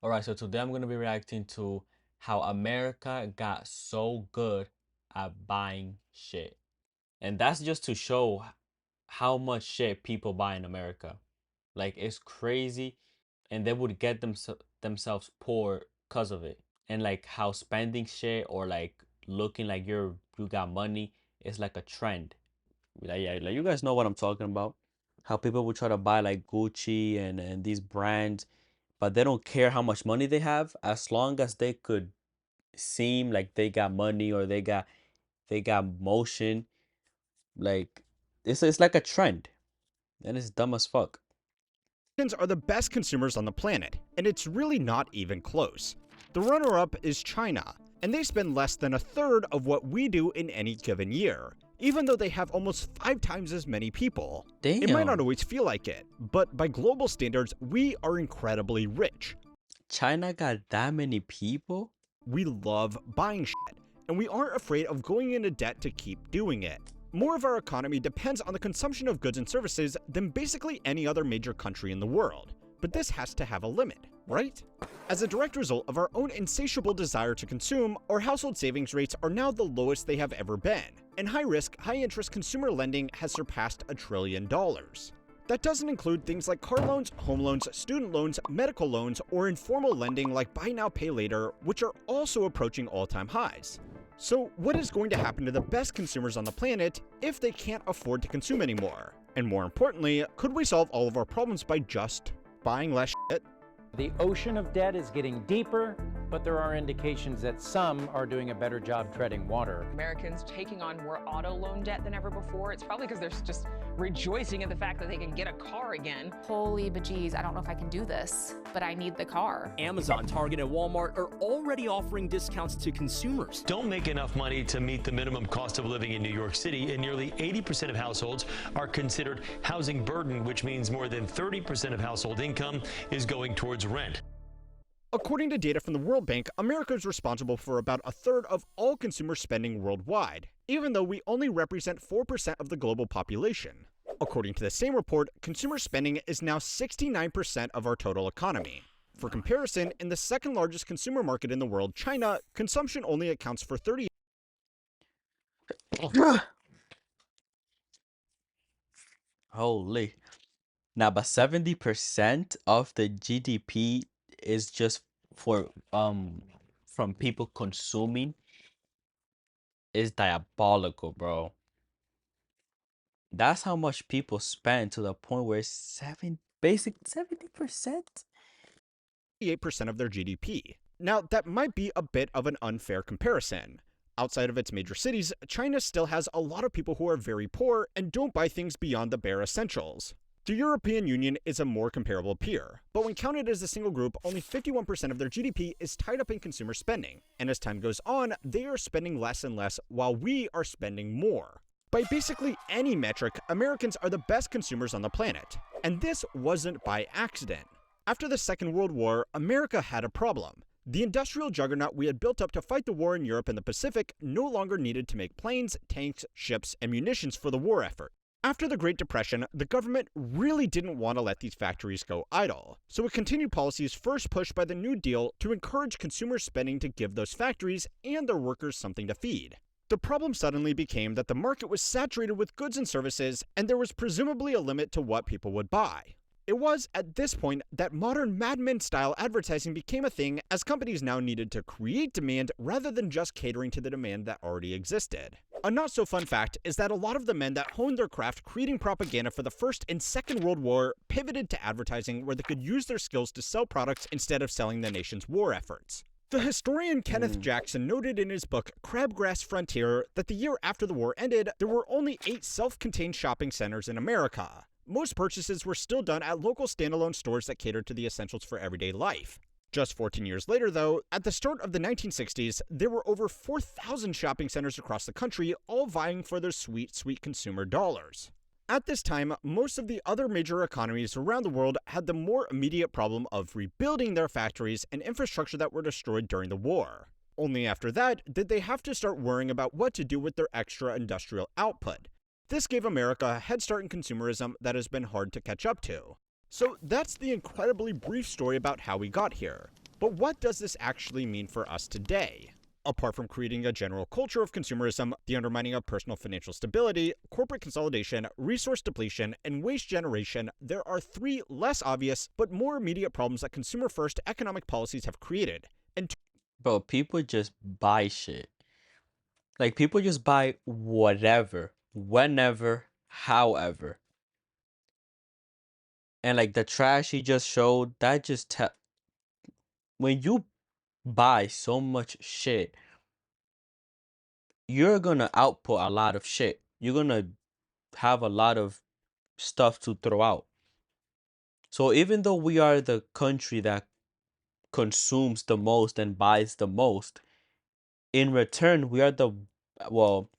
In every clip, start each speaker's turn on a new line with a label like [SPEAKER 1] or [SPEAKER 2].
[SPEAKER 1] All right, so today I'm going to be reacting to how America got so good at buying shit. And that's just to show how much shit people buy in America. Like, it's crazy. And they would get themselves poor because of it. And like how spending shit or like looking like you got money is like a trend. Like, yeah, like you guys know what I'm talking about. How people would try to buy like Gucci and these brands, but they don't care how much money they have as long as they could seem like they got money or they got motion. Like it's like a trend, and it's dumb as fuck.
[SPEAKER 2] Americans are the best consumers on the planet, and it's really not even close. The runner-up is China, and they spend less than a third of what we do in any given year, even though they have almost 5 times as many people. It might not
[SPEAKER 1] Damn,
[SPEAKER 2] always feel like it, but by global standards, we are incredibly rich.
[SPEAKER 1] China got that many people?
[SPEAKER 2] We love buying shit, and we aren't afraid of going into debt to keep doing it. More of our economy depends on the consumption of goods and services than basically any other major country in the world. But this has to have a limit, right? As a direct result of our own insatiable desire to consume, our household savings rates are now the lowest they have ever been, and high-risk, high-interest consumer lending has surpassed $1 trillion. That doesn't include things like car loans, home loans, student loans, medical loans, or informal lending like buy now, pay later, which are also approaching all-time highs. So what is going to happen to the best consumers on the planet if they can't afford to consume anymore? And more importantly, could we solve all of our problems by just buying less shit?
[SPEAKER 3] The ocean of debt is getting deeper, but there are indications that some are doing a better job treading water.
[SPEAKER 4] Americans taking on more auto loan debt than ever before. It's probably because they're just rejoicing in the fact that they can get a car again.
[SPEAKER 5] Holy bejeez, I don't know if I can do this, but I need the car.
[SPEAKER 6] Amazon, Target, and Walmart are already offering discounts to consumers.
[SPEAKER 7] Don't make enough money to meet the minimum cost of living in New York City, and nearly 80% of households are considered housing burden, which means more than 30% of household income is going towards rent.
[SPEAKER 2] According to data from the World Bank, America is responsible for about a third of all consumer spending worldwide, even though we only represent 4% of the global population. According to the same report, consumer spending is now 69% of our total economy. For comparison, in the second largest consumer market in the world, China, consumption only accounts for 30.
[SPEAKER 1] Holy. Now, but 70% of the GDP is just for from people consuming is diabolical, bro. That's how much people spend to the point where it's 70%.
[SPEAKER 2] 8% of their GDP. Now, that might be a bit of an unfair comparison. Outside of its major cities, China still has a lot of people who are very poor and don't buy things beyond the bare essentials. The European Union is a more comparable peer, but when counted as a single group, only 51% of their GDP is tied up in consumer spending, and as time goes on, they are spending less and less while we are spending more. By basically any metric, Americans are the best consumers on the planet, and this wasn't by accident. After the Second World War, America had a problem. The industrial juggernaut we had built up to fight the war in Europe and the Pacific no longer needed to make planes, tanks, ships, and munitions for the war effort. After the Great Depression, the government really didn't want to let these factories go idle, so it continued policies first pushed by the New Deal to encourage consumer spending to give those factories and their workers something to feed. The problem suddenly became that the market was saturated with goods and services, and there was presumably a limit to what people would buy. It was at this point that modern Mad Men-style advertising became a thing, as companies now needed to create demand rather than just catering to the demand that already existed. A not-so-fun fact is that a lot of the men that honed their craft creating propaganda for the First and Second World War pivoted to advertising where they could use their skills to sell products instead of selling the nation's war efforts. The historian Kenneth Jackson noted in his book Crabgrass Frontier that the year after the war ended, there were only 8 self-contained shopping centers in America. Most purchases were still done at local standalone stores that catered to the essentials for everyday life. Just 14 years later, though, at the start of the 1960s, there were over 4,000 shopping centers across the country, all vying for their sweet, sweet consumer dollars. At this time, most of the other major economies around the world had the more immediate problem of rebuilding their factories and infrastructure that were destroyed during the war. Only after that did they have to start worrying about what to do with their extra industrial output. This gave America a head start in consumerism that has been hard to catch up to. So that's the incredibly brief story about how we got here. But what does this actually mean for us today? Apart from creating a general culture of consumerism, the undermining of personal financial stability, corporate consolidation, resource depletion, and waste generation, there are three less obvious but more immediate problems that consumer-first economic policies have created. And
[SPEAKER 1] Bro, people just buy shit. Like, people just buy whatever, whenever, however. And like the trash he just showed, that just when you buy so much shit, you're gonna output a lot of shit. You're gonna have a lot of stuff to throw out. So even though we are the country that consumes the most and buys the most, in return, we are well,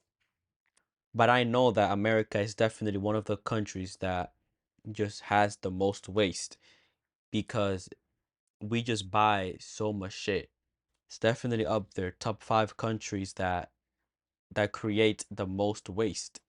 [SPEAKER 1] but I know that America is definitely one of the countries that just has the most waste because we just buy so much shit. It's definitely up there, top 5 countries that create the most waste.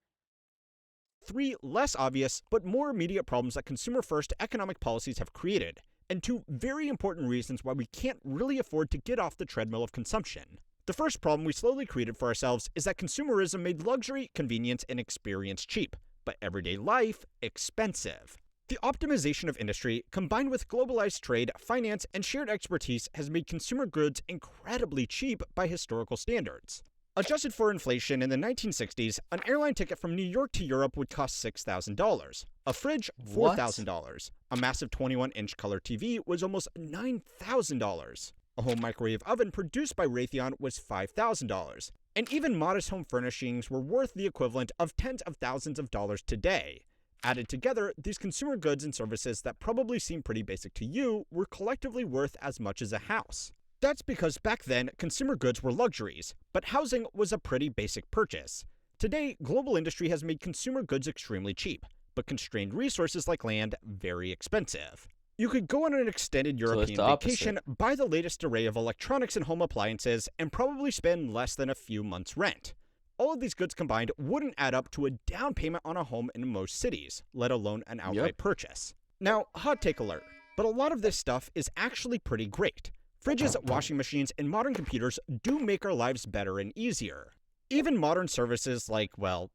[SPEAKER 2] three less obvious but more immediate problems that consumer-first economic policies have created, and two very important reasons why we can't really afford to get off the treadmill of consumption. The first problem we slowly created for ourselves is that consumerism made luxury, convenience, and experience cheap, but everyday life expensive. The optimization of industry, combined with globalized trade, finance, and shared expertise, has made consumer goods incredibly cheap by historical standards. Adjusted for inflation in the 1960s, an airline ticket from New York to Europe would cost $6,000, a fridge $4,000, a massive 21-inch color TV was almost $9,000, a home microwave oven produced by Raytheon was $5,000, and even modest home furnishings were worth the equivalent of tens of thousands of dollars today. Added together, these consumer goods and services that probably seem pretty basic to you were collectively worth as much as a house. That's because back then, consumer goods were luxuries, but housing was a pretty basic purchase. Today, global industry has made consumer goods extremely cheap, but constrained resources like land very expensive. You could go on an extended European vacation, buy the latest array of electronics and home appliances, and probably spend less than a few months' rent. All of these goods combined wouldn't add up to a down payment on a home in most cities, let alone an outright purchase. Now, hot take alert, but a lot of this stuff is actually pretty great. Fridges, washing machines, and modern computers do make our lives better and easier. Even modern services like, well,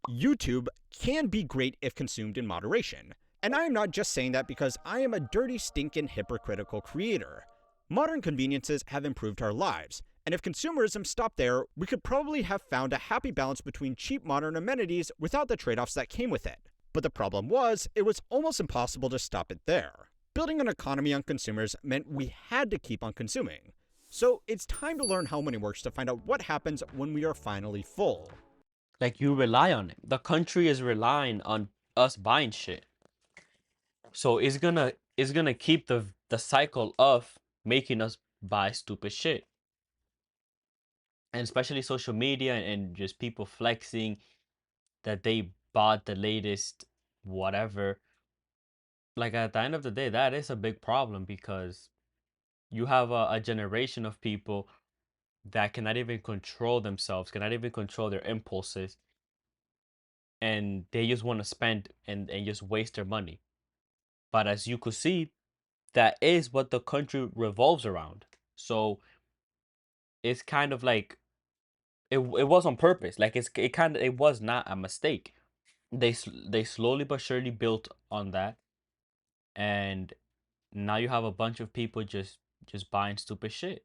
[SPEAKER 2] YouTube can be great if consumed in moderation. And I am not just saying that because I am a dirty, stinking, hypocritical creator. Modern conveniences have improved our lives, and if consumerism stopped there, we could probably have found a happy balance between cheap modern amenities without the trade-offs that came with it. But the problem was, it was almost impossible to stop it there. Building an economy on consumers meant we had to keep on consuming. So it's time to learn how money works to find out what happens when we are finally full.
[SPEAKER 1] Like, you rely on it. The country is relying on us buying shit. So it's gonna keep the cycle of making us buy stupid shit. And especially social media and just people flexing that they bought the latest whatever. Like, at the end of the day, that is a big problem because you have a generation of people that cannot even control themselves, cannot even control their impulses, and they just want to spend and just waste their money. But as you could see, that is what the country revolves around. So it's kind of like it was on purpose. Like, it was not a mistake. They slowly but surely built on that, and now you have a bunch of people just buying stupid shit.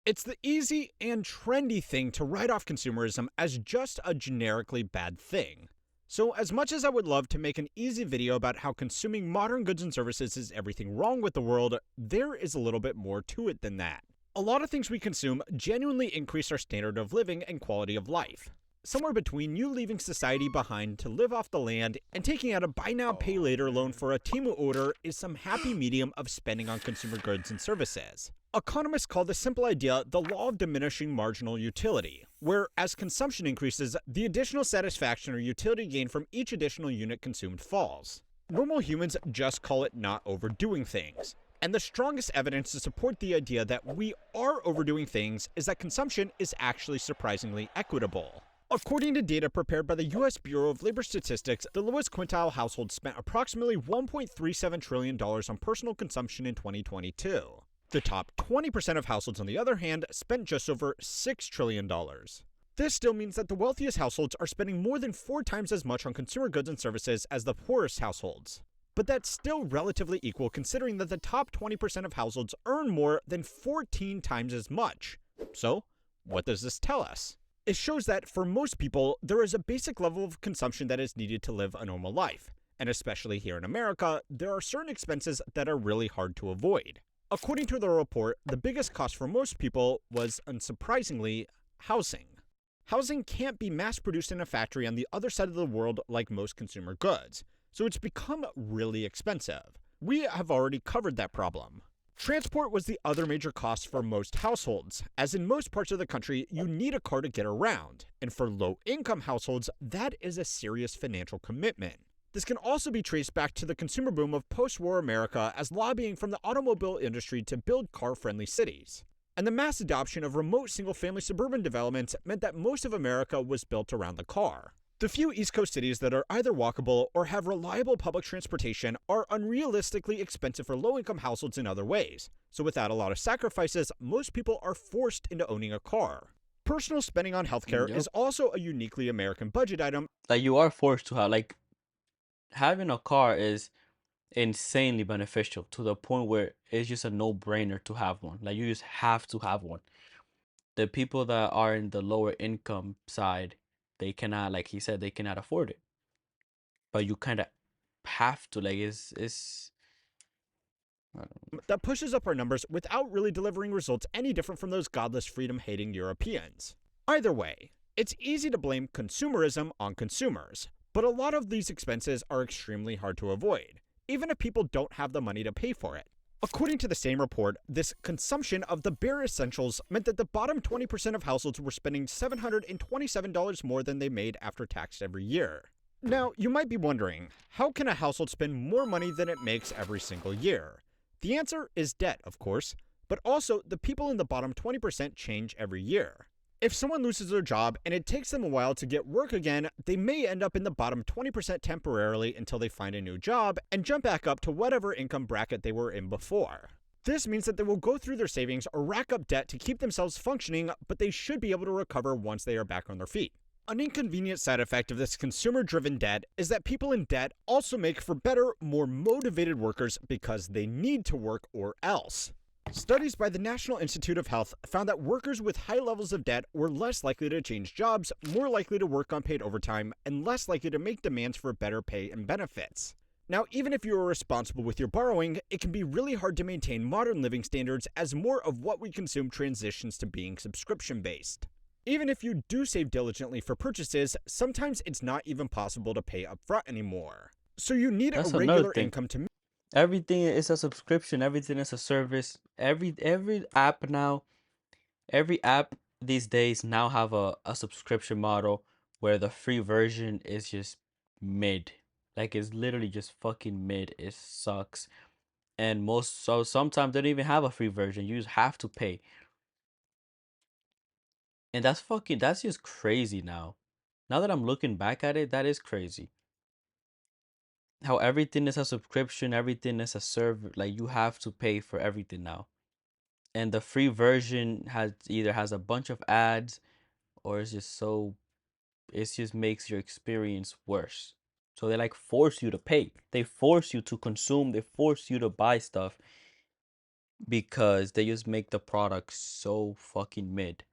[SPEAKER 2] It's the easy and trendy thing to write off consumerism as just a generically bad thing. So as much as I would love to make an easy video about how consuming modern goods and services is everything wrong with the world, there is a little bit more to it than that. A lot of things we consume genuinely increase our standard of living and quality of life. Somewhere between you leaving society behind to live off the land and taking out a buy now pay later loan for a Temu order is some happy medium of spending on consumer goods and services. Economists call this simple idea the law of diminishing marginal utility, where as consumption increases, the additional satisfaction or utility gained from each additional unit consumed falls. Normal humans just call it not overdoing things. And the strongest evidence to support the idea that we are overdoing things is that consumption is actually surprisingly equitable. According to data prepared by the U.S. Bureau of Labor Statistics, the lowest quintile households spent approximately $1.37 trillion on personal consumption in 2022. The top 20% of households, on the other hand, spent just over $6 trillion. This still means that the wealthiest households are spending more than 4 times as much on consumer goods and services as the poorest households. But that's still relatively equal considering that the top 20% of households earn more than 14 times as much. So, what does this tell us? It shows that for most people, there is a basic level of consumption that is needed to live a normal life. And especially here in America, there are certain expenses that are really hard to avoid. According to the report, the biggest cost for most people was, unsurprisingly, housing. Housing can't be mass-produced in a factory on the other side of the world like most consumer goods, so it's become really expensive. We have already covered that problem. Transport was the other major cost for most households, as in most parts of the country, you need a car to get around, and for low-income households, that is a serious financial commitment. This can also be traced back to the consumer boom of post-war America as lobbying from the automobile industry to build car-friendly cities. And the mass adoption of remote single-family suburban developments meant that most of America was built around the car. The few East Coast cities that are either walkable or have reliable public transportation are unrealistically expensive for low-income households in other ways. So without a lot of sacrifices, most people are forced into owning a car. Personal spending on healthcare is also a uniquely American budget item.
[SPEAKER 1] Like, you are forced to have, like, having a car is insanely beneficial to the point where it's just a no-brainer to have one. Like, you just have to have one. The people that are in the lower income side, they cannot, like he said, they cannot afford it. But you kind of have to, like, it's I don't know.
[SPEAKER 2] That pushes up our numbers without really delivering results any different from those godless freedom-hating Europeans. Either way, it's easy to blame consumerism on consumers, but a lot of these expenses are extremely hard to avoid, even if people don't have the money to pay for it. According to the same report, this consumption of the bare essentials meant that the bottom 20% of households were spending $727 more than they made after tax every year. Now, you might be wondering, how can a household spend more money than it makes every single year? The answer is debt, of course, but also the people in the bottom 20% change every year. If someone loses their job and it takes them a while to get work again, they may end up in the bottom 20% temporarily until they find a new job and jump back up to whatever income bracket they were in before. This means that they will go through their savings or rack up debt to keep themselves functioning, but they should be able to recover once they are back on their feet. An inconvenient side effect of this consumer-driven debt is that people in debt also make for better, more motivated workers because they need to work or else. Studies by the National Institute of Health found that workers with high levels of debt were less likely to change jobs, more likely to work unpaid overtime, and less likely to make demands for better pay and benefits. Now, even if you are responsible with your borrowing, it can be really hard to maintain modern living standards as more of what we consume transitions to being subscription-based. Even if you do save diligently for purchases, sometimes it's not even possible to pay upfront anymore. So you need
[SPEAKER 1] That's
[SPEAKER 2] a
[SPEAKER 1] another
[SPEAKER 2] regular
[SPEAKER 1] thing.
[SPEAKER 2] income to
[SPEAKER 1] Everything is a subscription. Everything is a service. Every app now, every app these days now have a subscription model where the free version is just mid. Like, it's literally just fucking mid. It sucks. And sometimes they don't even have a free version. You just have to pay. And that's just crazy now. Now that I'm looking back at it, that is crazy. How everything is a subscription, everything is a server, like, you have to pay for everything now. And the free version has a bunch of ads, or it just makes your experience worse. So they, like, force you to pay. They force you to consume, they force you to buy stuff because they just make the product so fucking mid.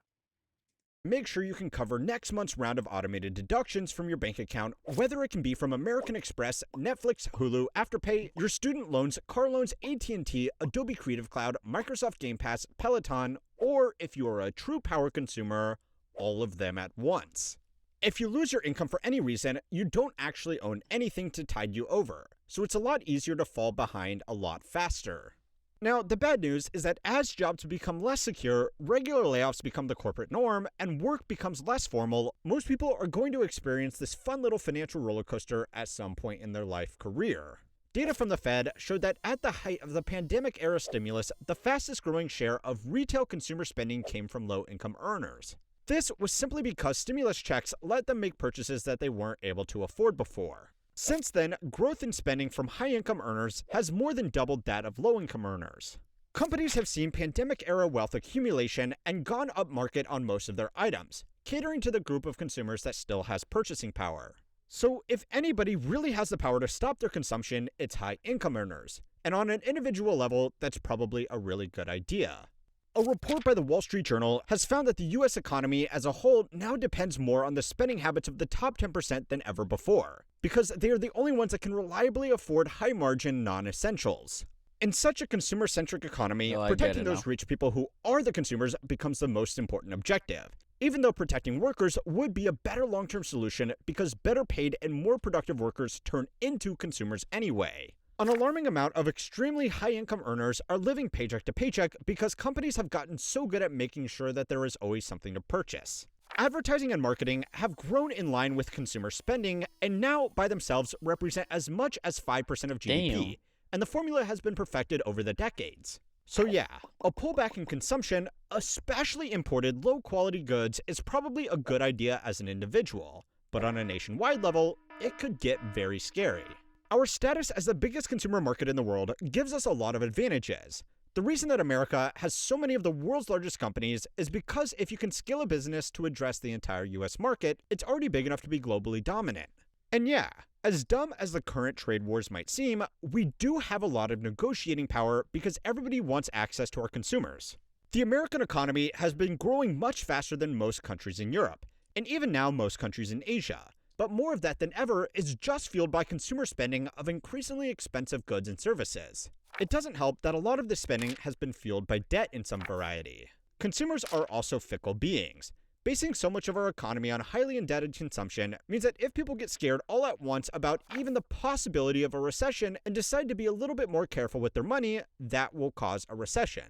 [SPEAKER 2] make sure you can cover next month's round of automated deductions from your bank account, whether it can be from American Express, Netflix, Hulu, Afterpay, your student loans, car loans, AT&T, Adobe Creative Cloud, Microsoft Game Pass, Peloton, or if you are a true power consumer, all of them at once. If you lose your income for any reason, you don't actually own anything to tide you over, so it's a lot easier to fall behind a lot faster. Now, the bad news is that as jobs become less secure, regular layoffs become the corporate norm, and work becomes less formal, most people are going to experience this fun little financial roller coaster at some point in their life career. Data from the Fed showed that at the height of the pandemic-era stimulus, the fastest growing share of retail consumer spending came from low-income earners. This was simply because stimulus checks let them make purchases that they weren't able to afford before. Since then, growth in spending from high-income earners has more than doubled that of low-income earners. Companies have seen pandemic-era wealth accumulation and gone upmarket on most of their items, catering to the group of consumers that still has purchasing power. So if anybody really has the power to stop their consumption, it's high-income earners. And on an individual level, that's probably a really good idea. A report by the Wall Street Journal has found that the US economy as a whole now depends more on the spending habits of the top 10% than ever before, because they are the only ones that can reliably afford high-margin non-essentials. In such a consumer-centric economy,
[SPEAKER 1] Oh, I get
[SPEAKER 2] protecting
[SPEAKER 1] it
[SPEAKER 2] those
[SPEAKER 1] now.
[SPEAKER 2] rich people who are the consumers becomes the most important objective, even though protecting workers would be a better long-term solution because better paid and more productive workers turn into consumers anyway. An alarming amount of extremely high-income earners are living paycheck to paycheck because companies have gotten so good at making sure that there is always something to purchase. Advertising and marketing have grown in line with consumer spending and now by themselves represent as much as 5% of GDP,
[SPEAKER 1] Damn.
[SPEAKER 2] and the formula has been perfected over the decades. So yeah, a pullback in consumption, especially imported low-quality goods, is probably a good idea as an individual, but on a nationwide level, it could get very scary. Our status as the biggest consumer market in the world gives us a lot of advantages. The reason that America has so many of the world's largest companies is because if you can scale a business to address the entire US market, it's already big enough to be globally dominant. And yeah, as dumb as the current trade wars might seem, we do have a lot of negotiating power because everybody wants access to our consumers. The American economy has been growing much faster than most countries in Europe, and even now most countries in Asia, but more of that than ever is just fueled by consumer spending of increasingly expensive goods and services. It doesn't help that a lot of this spending has been fueled by debt in some variety. Consumers are also fickle beings. Basing so much of our economy on highly indebted consumption means that if people get scared all at once about even the possibility of a recession and decide to be a little bit more careful with their money, that will cause a recession.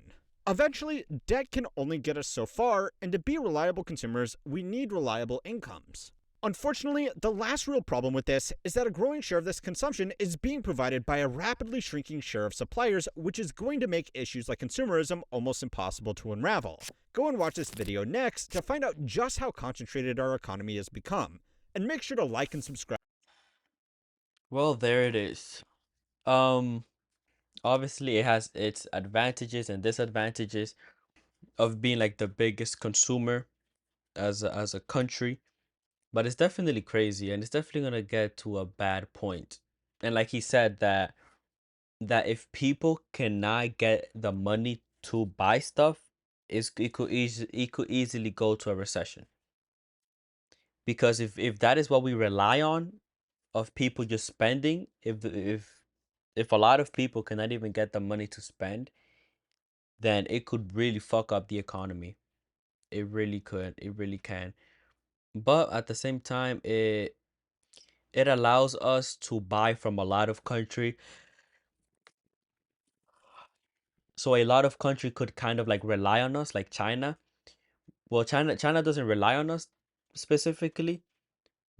[SPEAKER 2] Eventually, debt can only get us so far, and to be reliable consumers, we need reliable incomes. Unfortunately, the last real problem with this is that a growing share of this consumption is being provided by a rapidly shrinking share of suppliers, which is going to make issues like consumerism almost impossible to unravel. Go and watch this video next to find out just how concentrated our economy has become. And make sure to like and subscribe.
[SPEAKER 1] Well, there it is. Um, Obviously it has its advantages and disadvantages of being like the biggest consumer as a country, but it's definitely crazy and it's definitely gonna get to a bad point. And like he said that if people cannot get the money to buy stuff, it could easily go to a recession. Because if that is what we rely on, of people just spending, if a lot of people cannot even get the money to spend, then it could really fuck up the economy. It really could. It really can. But at the same time, it allows us to buy from a lot of country. So a lot of country could kind of like rely on us, like China. Well, China doesn't rely on us specifically,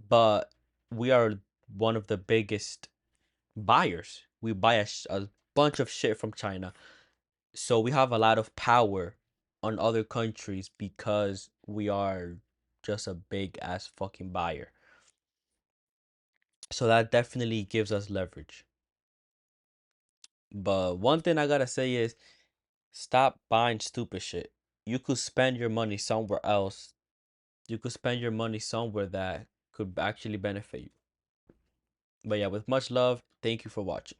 [SPEAKER 1] but we are one of the biggest buyers. We buy a bunch of shit from China. So we have a lot of power on other countries because we are just a big ass fucking buyer. So that definitely gives us leverage. But one thing I gotta say is stop buying stupid shit. You could spend your money somewhere else. You could spend your money somewhere that could actually benefit you. But yeah, with much love, thank you for watching.